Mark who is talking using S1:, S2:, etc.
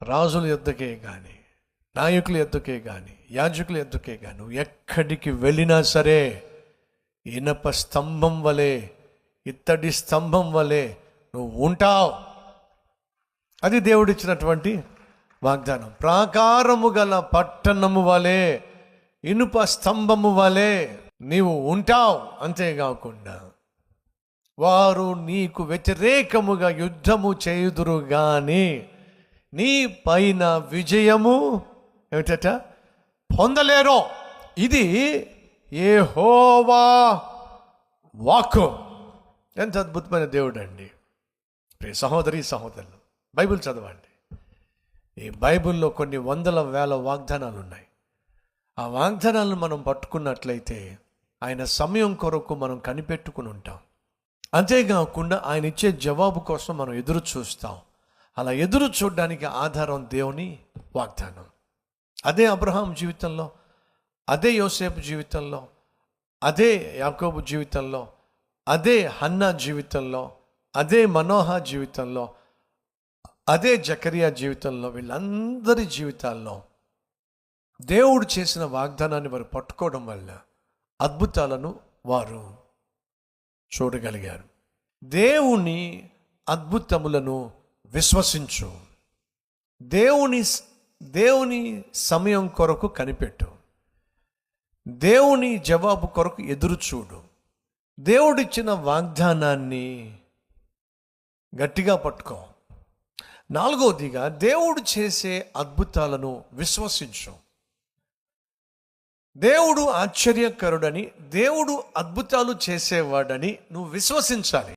S1: రాజుల యొద్దకే కానీ, నాయకుల యొద్దకే కానీ, యాజకుల యొద్దకే కానీ, నువ్వు ఎక్కడికి వెళ్ళినా సరే ఇనప స్తంభం వలె, ఇత్తడి స్తంభం వలె నువ్వు ఉంటావు. అది దేవుడిచ్చినటువంటి వాగ్దానం. ప్రాకారము గల పట్టణము వలె, ఇనుప స్తంభము వలె నీవు ఉంటావు. అంతేకాకుండా వారు నీకు వ్యతిరేకముగా యుద్ధము చేయుదురు గాని నీ పైన విజయము ఏమిటట పొందలేరు. ఇది యెహోవా వాక్కు. ఎంత అద్భుతమైన దేవుడు అండి. ప్రియ సహోదరి సహోదరులు, బైబిల్ చదవండి. ఈ బైబిల్లో కొన్ని వందల వేల వాగ్దానాలు ఉన్నాయి. ఆ వాగ్దానాలను మనం పట్టుకున్నట్లయితే ఆయన సమయం కొరకు మనం కనిపెట్టుకుని ఉంటాం. అంతేకాకుండా ఆయన ఇచ్చే జవాబు కోసం మనం ఎదురు చూస్తాం. అలా ఎదురు చూడడానికి ఆధారం దేవుని వాగ్దానం. అదే అబ్రహాం జీవితంలో, అదే యోసేపు జీవితంలో, అదే యాకోబు జీవితంలో, అదే హన్నా జీవితంలో, అదే మనోహ జీవితంలో, అదే జకరియా జీవితంలో, వీళ్ళందరి జీవితాల్లో దేవుడు చేసిన వాగ్దానాన్ని వారు పట్టుకోవడం వల్ల అద్భుతాలను వారు చూడగలిగారు. దేవుని అద్భుతములను విశ్వసించు. దేవుని సమయం కొరకు కనిపెట్టు. దేవుని జవాబు కొరకు ఎదురు చూడు. దేవుడిచ్చిన వాగ్దానాన్ని గట్టిగా పట్టుకో. నాలుగవదిగా దేవుడు చేసే అద్భుతాలను విశ్వసించు. దేవుడు ఆశ్చర్యకరుడని, దేవుడు అద్భుతాలు చేసేవాడని నువ్వు విశ్వసించాలి.